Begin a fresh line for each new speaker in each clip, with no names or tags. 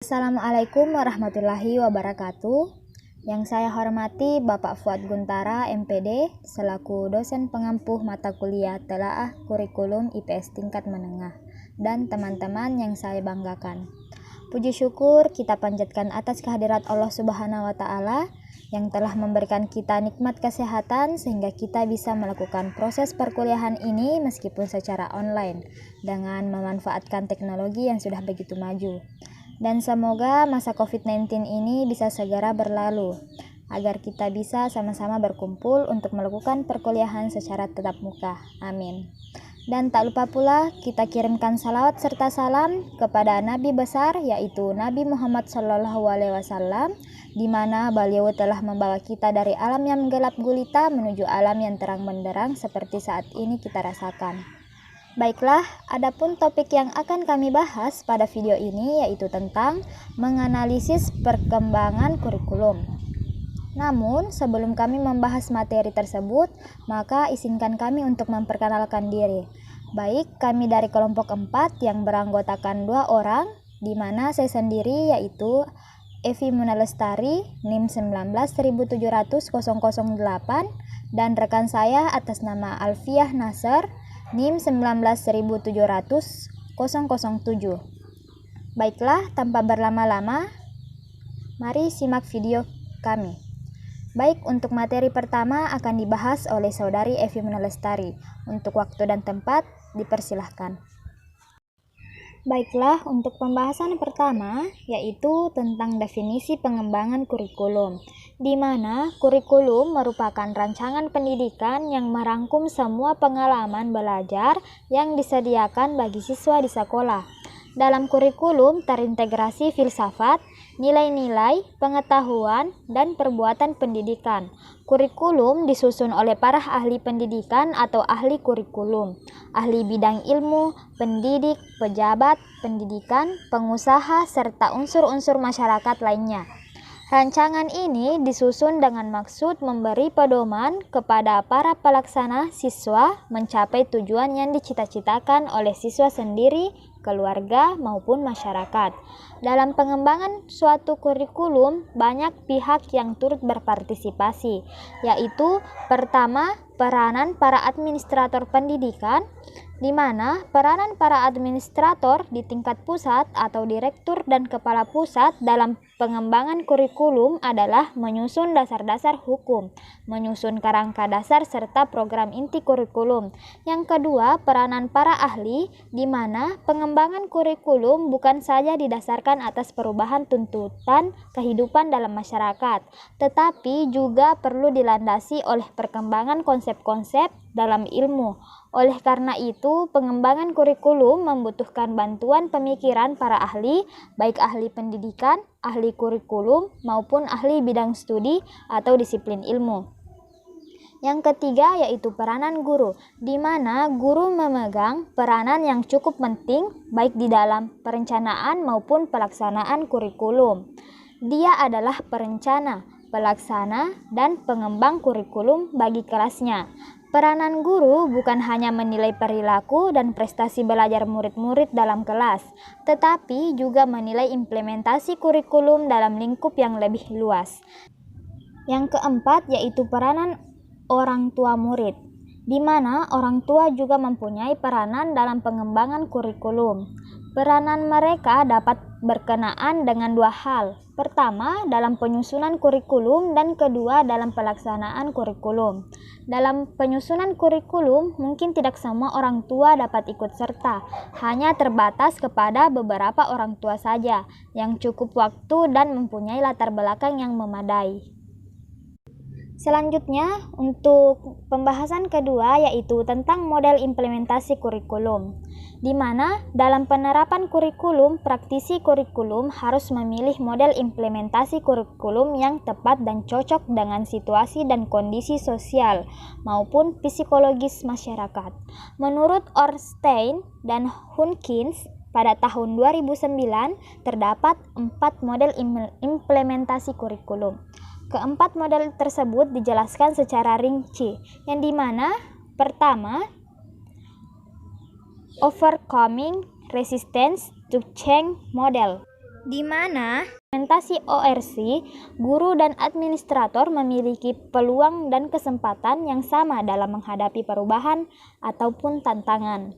Assalamualaikum warahmatullahi wabarakatuh. Yang saya hormati Bapak Fuad Guntara, MPD, selaku dosen pengampuh mata kuliah Telaah Kurikulum IPS tingkat menengah, dan teman-teman yang saya banggakan. Puji syukur kita panjatkan atas kehadirat Allah Subhanahu wa Ta'ala yang telah memberikan kita nikmat kesehatan sehingga kita bisa melakukan proses perkuliahan ini meskipun secara online dengan memanfaatkan teknologi yang sudah begitu maju. Dan semoga masa COVID-19 ini bisa segera berlalu, agar kita bisa sama-sama berkumpul untuk melakukan perkuliahan secara tatap muka. Amin. Dan tak lupa pula kita kirimkan salawat serta salam kepada Nabi besar, yaitu Nabi Muhammad SAW, di mana beliau telah membawa kita dari alam yang gelap gulita menuju alam yang terang benderang seperti saat ini kita rasakan. Baiklah, adapun topik yang akan kami bahas pada video ini yaitu tentang menganalisis perkembangan kurikulum. Namun, sebelum kami membahas materi tersebut, maka izinkan kami untuk memperkenalkan diri. Baik, kami dari kelompok 4 yang beranggotakan 2 orang, di mana saya sendiri yaitu Evi Munalestari, NIM 19.700.008, dan rekan saya atas nama Alfiah Nasr, NIM 19.700.007. Baiklah, tanpa berlama-lama, mari simak video kami. Baik, untuk materi pertama akan dibahas oleh saudari Evi Munalestari. Untuk waktu dan tempat, dipersilahkan. Baiklah, untuk pembahasan pertama yaitu tentang definisi pengembangan kurikulum, di mana kurikulum merupakan rancangan pendidikan yang merangkum semua pengalaman belajar yang disediakan bagi siswa di sekolah. Dalam kurikulum terintegrasi filsafat, nilai-nilai, pengetahuan, dan perbuatan pendidikan. Kurikulum disusun oleh para ahli pendidikan atau ahli kurikulum, ahli bidang ilmu, pendidik, pejabat, pendidikan, pengusaha, serta unsur-unsur masyarakat lainnya. Rancangan ini disusun dengan maksud memberi pedoman kepada para pelaksana siswa mencapai tujuan yang dicita-citakan oleh siswa sendiri, keluarga, maupun masyarakat. Dalam pengembangan suatu kurikulum, banyak pihak yang turut berpartisipasi, yaitu pertama, peranan para administrator pendidikan, di mana peranan para administrator di tingkat pusat atau direktur dan kepala pusat dalam pengembangan kurikulum adalah menyusun dasar-dasar hukum, menyusun kerangka dasar serta program inti kurikulum. Yang kedua, peranan para ahli, di mana pengembangan kurikulum bukan saja didasarkan atas perubahan tuntutan kehidupan dalam masyarakat, tetapi juga perlu dilandasi oleh perkembangan konsep-konsep dalam ilmu. Oleh karena itu, pengembangan kurikulum membutuhkan bantuan pemikiran para ahli, baik ahli pendidikan, ahli kurikulum, maupun ahli bidang studi atau disiplin ilmu. Yang ketiga yaitu peranan guru, di mana guru memegang peranan yang cukup penting baik di dalam perencanaan maupun pelaksanaan kurikulum. Dia adalah perencana, pelaksana, dan pengembang kurikulum bagi kelasnya. Peranan guru bukan hanya menilai perilaku dan prestasi belajar murid-murid dalam kelas, tetapi juga menilai implementasi kurikulum dalam lingkup yang lebih luas. Yang keempat yaitu peranan orang tua murid, di mana orang tua juga mempunyai peranan dalam pengembangan kurikulum. Peranan mereka dapat berkenaan dengan 2 hal. Pertama, dalam penyusunan kurikulum, dan kedua, dalam pelaksanaan kurikulum. Dalam penyusunan kurikulum, mungkin tidak semua orang tua dapat ikut serta, hanya terbatas kepada beberapa orang tua saja yang cukup waktu dan mempunyai latar belakang yang memadai. Selanjutnya, untuk pembahasan kedua yaitu tentang model implementasi kurikulum, di mana dalam penerapan kurikulum, praktisi kurikulum harus memilih model implementasi kurikulum yang tepat dan cocok dengan situasi dan kondisi sosial maupun psikologis masyarakat. Menurut Ornstein dan Hunkins, pada tahun 2009 terdapat 4 model implementasi kurikulum. Keempat model tersebut dijelaskan secara rinci, yang dimana pertama, overcoming resistance to change model, di mana implementasi ORC, guru dan administrator memiliki peluang dan kesempatan yang sama dalam menghadapi perubahan ataupun tantangan.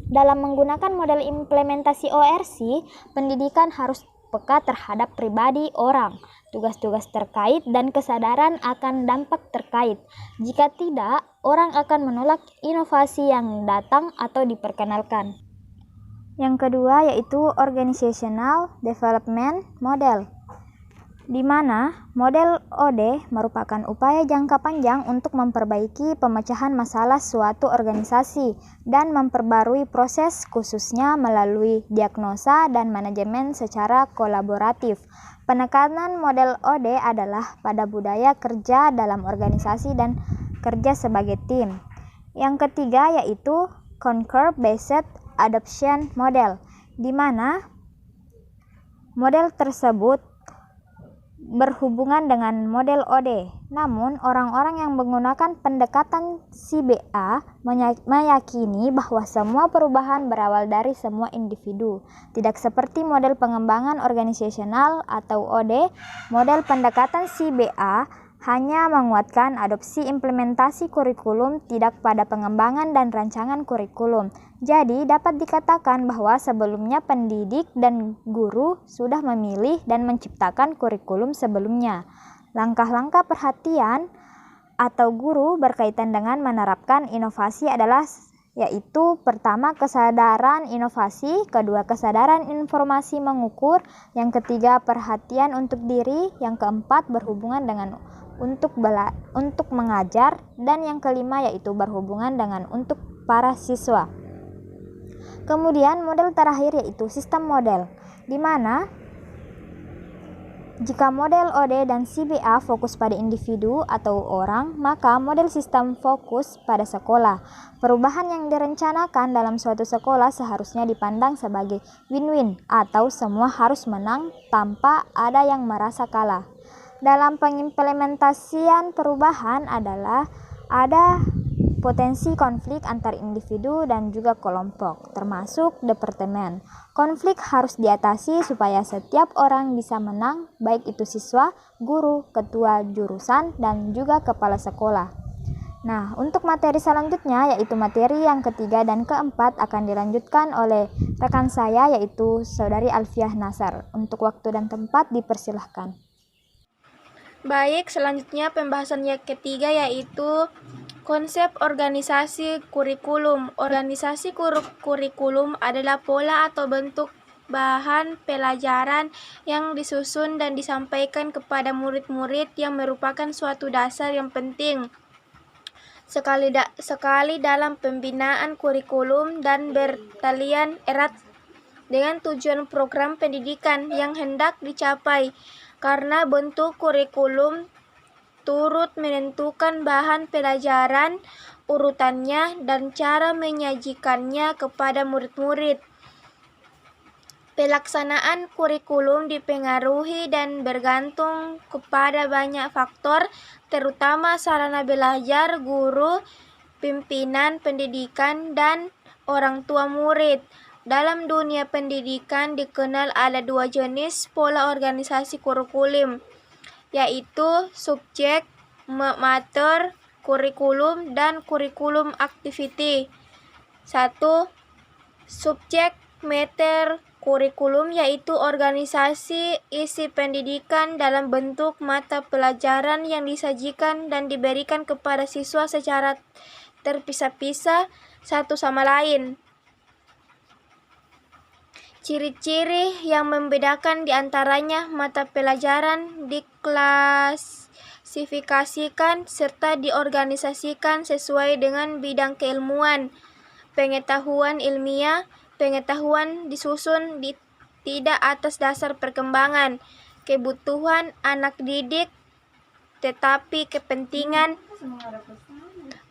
Dalam menggunakan model implementasi ORC, pendidikan harus peka terhadap pribadi orang, tugas-tugas terkait, dan kesadaran akan dampak terkait. Jika tidak, orang akan menolak inovasi yang datang atau diperkenalkan. Yang kedua yaitu Organizational Development Model, di mana model OD merupakan upaya jangka panjang untuk memperbaiki pemecahan masalah suatu organisasi dan memperbarui proses khususnya melalui diagnosa dan manajemen secara kolaboratif. Penekanan model OD adalah pada budaya kerja dalam organisasi dan kerja sebagai tim. Yang ketiga yaitu Concur-Based Adoption Model, di mana model tersebut berhubungan dengan model OD. Namun, orang-orang yang menggunakan pendekatan CBA meyakini bahwa semua perubahan berawal dari semua individu. Tidak seperti model pengembangan organisasional atau OD, model pendekatan CBA hanya menguatkan adopsi implementasi kurikulum, tidak pada pengembangan dan rancangan kurikulum. Jadi, dapat dikatakan bahwa sebelumnya pendidik dan guru sudah memilih dan menciptakan kurikulum sebelumnya. Langkah-langkah perhatian atau guru berkaitan dengan menerapkan inovasi adalah yaitu pertama kesadaran inovasi, kedua kesadaran informasi mengukur, yang ketiga perhatian untuk diri, yang keempat berhubungan dengan untuk mengajar, dan yang kelima yaitu berhubungan dengan untuk para siswa. Kemudian model terakhir yaitu sistem model, di mana jika model OD dan CBA fokus pada individu atau orang, maka model sistem fokus pada sekolah. Perubahan yang direncanakan dalam suatu sekolah seharusnya dipandang sebagai win-win atau semua harus menang tanpa ada yang merasa kalah. Dalam pengimplementasian perubahan adalah ada potensi konflik antar individu dan juga kelompok, termasuk departemen. Konflik harus diatasi supaya setiap orang bisa menang, baik itu siswa, guru, ketua jurusan, dan juga kepala sekolah. Nah, untuk materi selanjutnya yaitu materi yang ketiga dan keempat akan dilanjutkan oleh rekan saya yaitu Saudari Alfiah Nasar. Untuk waktu dan tempat dipersilahkan.
Baik, selanjutnya pembahasan yang ketiga yaitu konsep organisasi kurikulum. Organisasi kurikulum adalah pola atau bentuk bahan pelajaran yang disusun dan disampaikan kepada murid-murid yang merupakan suatu dasar yang penting sekali dalam pembinaan kurikulum dan bertalian erat dengan tujuan program pendidikan yang hendak dicapai. Karena bentuk kurikulum turut menentukan bahan pelajaran, urutannya, dan cara menyajikannya kepada murid-murid. Pelaksanaan kurikulum dipengaruhi dan bergantung kepada banyak faktor, terutama sarana belajar, guru, pimpinan pendidikan, dan orang tua murid. Dalam dunia pendidikan dikenal ada dua jenis pola organisasi kurikulum, yaitu subjek matter kurikulum dan kurikulum activity. 1. Subjek matter kurikulum yaitu organisasi isi pendidikan dalam bentuk mata pelajaran yang disajikan dan diberikan kepada siswa secara terpisah-pisah satu sama lain. Ciri-ciri yang membedakan di antaranya mata pelajaran diklasifikasikan serta diorganisasikan sesuai dengan bidang keilmuan. Pengetahuan ilmiah, pengetahuan disusun tidak atas dasar perkembangan, kebutuhan anak didik, tetapi kepentingan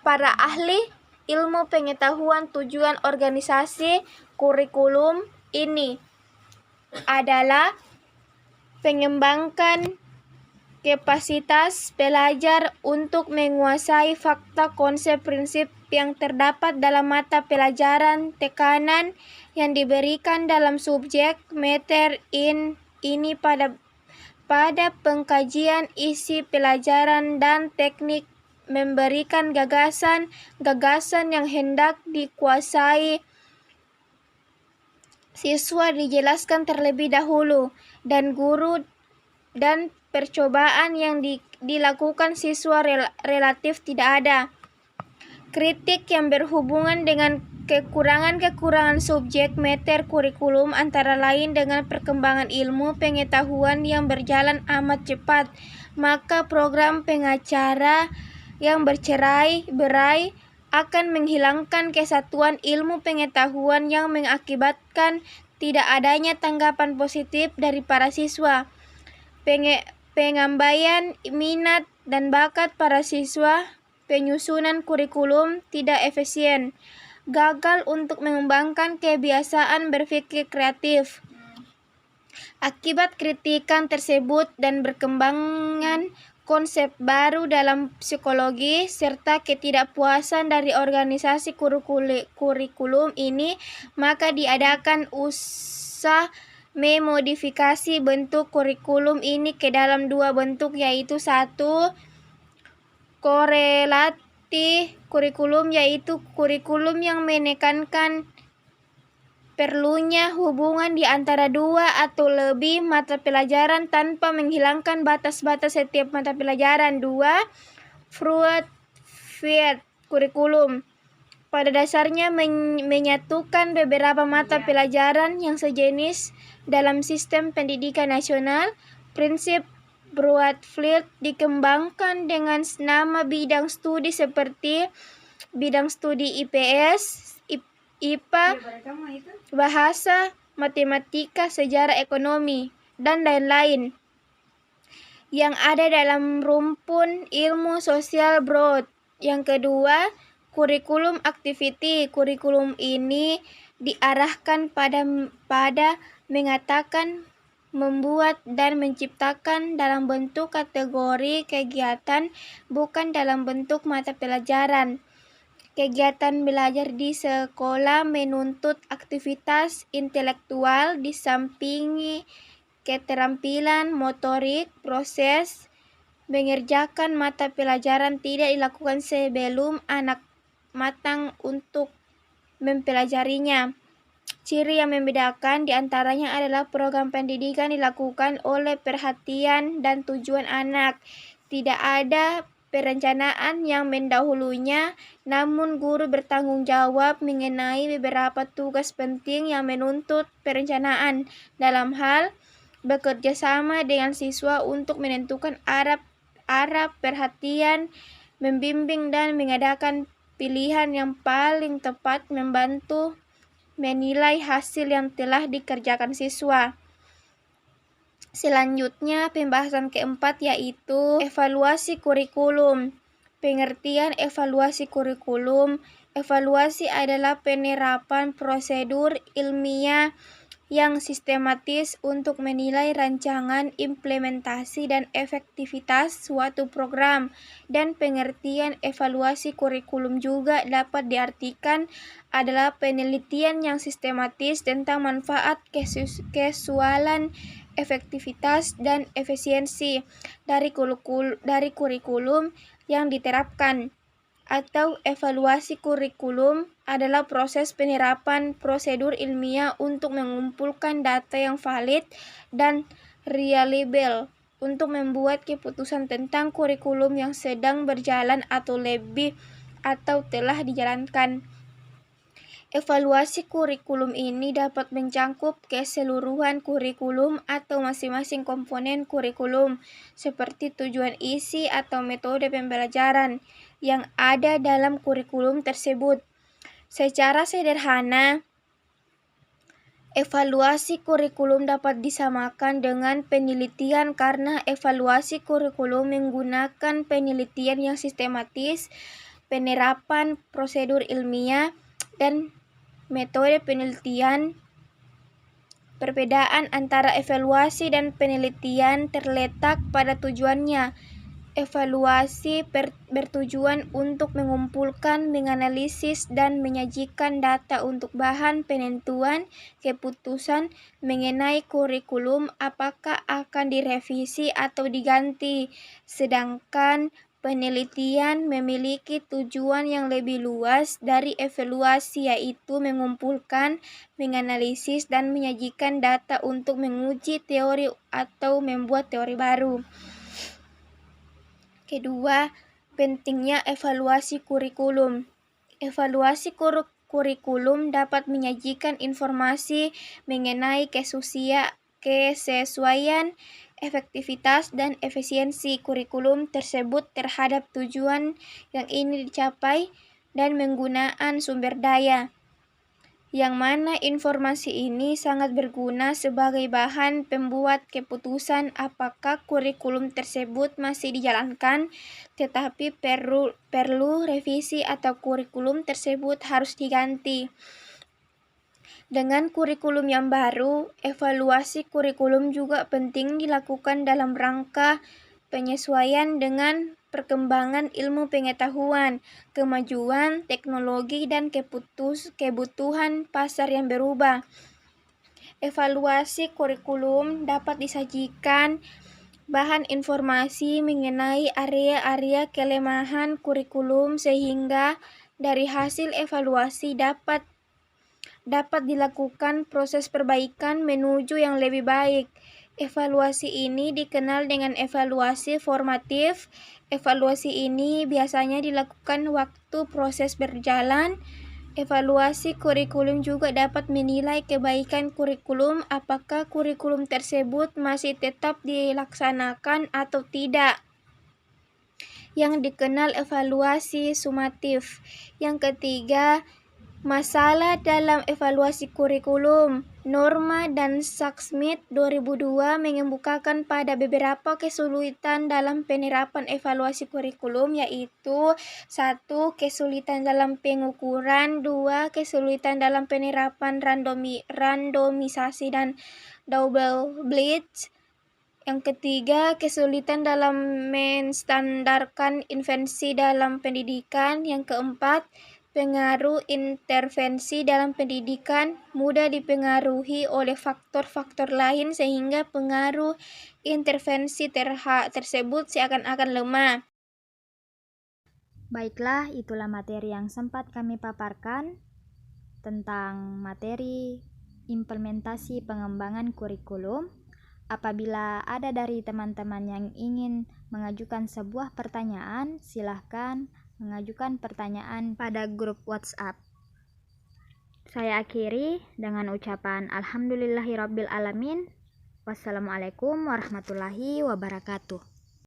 para ahli ilmu pengetahuan. Tujuan organisasi kurikulum ini adalah mengembangkan kapasitas pelajar untuk menguasai fakta konsep prinsip yang terdapat dalam mata pelajaran, tekanan yang diberikan dalam subjek mater ini pada pengkajian isi pelajaran dan teknik memberikan gagasan yang hendak dikuasai siswa dijelaskan terlebih dahulu, dan guru dan percobaan yang dilakukan siswa relatif tidak ada. Kritik yang berhubungan dengan kekurangan-kekurangan subjek mater kurikulum antara lain dengan perkembangan ilmu pengetahuan yang berjalan amat cepat, maka program pengacara yang bercerai-berai akan menghilangkan kesatuan ilmu pengetahuan yang mengakibatkan tidak adanya tanggapan positif dari para siswa. Pengambaian minat dan bakat para siswa, penyusunan kurikulum tidak efisien, gagal untuk mengembangkan kebiasaan berpikir kreatif. Akibat kritikan tersebut dan berkembangan konsep baru dalam psikologi serta ketidakpuasan dari organisasi kurikulum ini, maka diadakan usaha memodifikasi bentuk kurikulum ini ke dalam dua bentuk, yaitu satu, korelasi kurikulum, yaitu kurikulum yang menekankan perlunya hubungan di antara dua atau lebih mata pelajaran tanpa menghilangkan batas-batas setiap mata pelajaran. Dua, Fruit kurikulum. Pada dasarnya menyatukan beberapa mata pelajaran yang sejenis dalam sistem pendidikan nasional. Prinsip Broadfield dikembangkan dengan nama bidang studi seperti bidang studi IPS, IPA, bahasa, matematika, sejarah, ekonomi, dan lain-lain yang ada dalam rumpun ilmu sosial Broad. Yang kedua, kurikulum activity. Kurikulum ini diarahkan pada mengatakan, membuat, dan menciptakan dalam bentuk kategori kegiatan, bukan dalam bentuk mata pelajaran. Kegiatan belajar di sekolah menuntut aktivitas intelektual disampingi keterampilan motorik. Proses mengerjakan mata pelajaran tidak dilakukan sebelum anak matang untuk mempelajarinya. Ciri yang membedakan diantaranya adalah program pendidikan dilakukan oleh perhatian dan tujuan anak. Tidak ada perencanaan yang mendahulunya, namun guru bertanggung jawab mengenai beberapa tugas penting yang menuntut perencanaan dalam hal bekerja sama dengan siswa untuk menentukan arah perhatian, membimbing dan mengadakan pilihan yang paling tepat, membantu menilai hasil yang telah dikerjakan siswa. Selanjutnya, pembahasan keempat yaitu evaluasi kurikulum. Pengertian evaluasi kurikulum. Evaluasi adalah penerapan prosedur ilmiah yang sistematis untuk menilai rancangan, implementasi, dan efektivitas suatu program. Dan pengertian evaluasi kurikulum juga dapat diartikan adalah penelitian yang sistematis tentang manfaat, kesualan, efektivitas, dan efisiensi dari kurikulum yang diterapkan. Atau evaluasi kurikulum adalah proses penerapan prosedur ilmiah untuk mengumpulkan data yang valid dan reliable untuk membuat keputusan tentang kurikulum yang sedang berjalan atau telah dijalankan. Evaluasi kurikulum ini dapat mencangkup keseluruhan kurikulum atau masing-masing komponen kurikulum, seperti tujuan isi atau metode pembelajaran yang ada dalam kurikulum tersebut. Secara sederhana, evaluasi kurikulum dapat disamakan dengan penelitian karena evaluasi kurikulum menggunakan penelitian yang sistematis, penerapan prosedur ilmiah, dan metode penelitian Perbedaan antara evaluasi dan penelitian terletak pada tujuannya. Evaluasi bertujuan untuk mengumpulkan, menganalisis, dan menyajikan data untuk bahan penentuan keputusan mengenai kurikulum apakah akan direvisi atau diganti. Sedangkan penelitian memiliki tujuan yang lebih luas dari evaluasi, yaitu mengumpulkan, menganalisis, dan menyajikan data untuk menguji teori atau membuat teori baru. Kedua, pentingnya evaluasi kurikulum. Evaluasi kurikulum dapat menyajikan informasi mengenai kesesuaian, efektivitas, dan efisiensi kurikulum tersebut terhadap tujuan yang ingin dicapai dan penggunaan sumber daya, yang mana informasi ini sangat berguna sebagai bahan pembuat keputusan apakah kurikulum tersebut masih dijalankan, tetapi perlu revisi atau kurikulum tersebut harus diganti. Dengan kurikulum yang baru, evaluasi kurikulum juga penting dilakukan dalam rangka penyesuaian dengan perkembangan ilmu pengetahuan, kemajuan teknologi, dan kebutuhan pasar yang berubah. Evaluasi kurikulum dapat disajikan bahan informasi mengenai area-area kelemahan kurikulum sehingga dari hasil evaluasi dapat dilakukan proses perbaikan menuju yang lebih baik. Evaluasi ini dikenal dengan evaluasi formatif. Evaluasi ini biasanya dilakukan waktu proses berjalan. Evaluasi kurikulum juga dapat menilai kebaikan kurikulum, apakah kurikulum tersebut masih tetap dilaksanakan atau tidak, yang dikenal evaluasi sumatif. Yang ketiga, masalah dalam evaluasi kurikulum. Norma dan Saksmit 2002 mengemukakan pada beberapa kesulitan dalam penerapan evaluasi kurikulum, yaitu 1. Kesulitan dalam pengukuran, 2. Kesulitan dalam penerapan randomisasi dan double blind. Yang ketiga, kesulitan dalam menstandarkan intervensi dalam pendidikan. Yang keempat, pengaruh intervensi dalam pendidikan mudah dipengaruhi oleh faktor-faktor lain sehingga pengaruh intervensi tersebut seakan-akan lemah.
Baiklah, itulah materi yang sempat kami paparkan tentang materi implementasi pengembangan kurikulum. Apabila ada dari teman-teman yang ingin mengajukan sebuah pertanyaan, silahkan mengajukan pertanyaan pada grup WhatsApp. Saya akhiri dengan ucapan Alhamdulillahirabbil alamin. Wassalamualaikum warahmatullahi wabarakatuh.